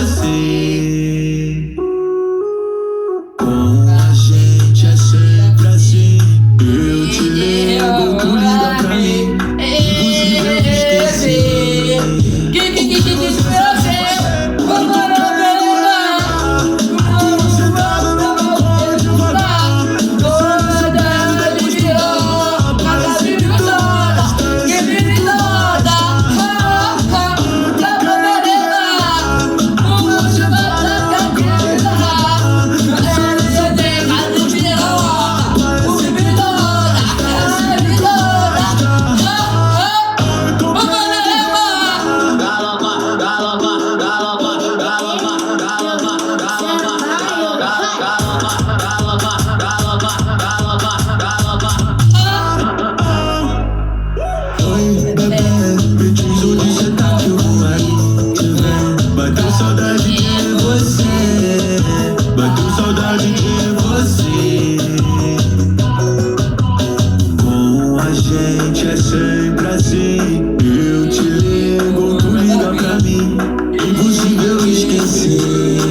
você. Com a gente é sempre assim. Eu te ligo, tu liga pra mim. Impossível esquecer. Me diz onde cê tá que eu vou aí te ver. Bateu saudade de você. Bateu saudade de você. Com a gente é sempre assim. Eu te ligo, tu liga pra mim. Impossível esquecer.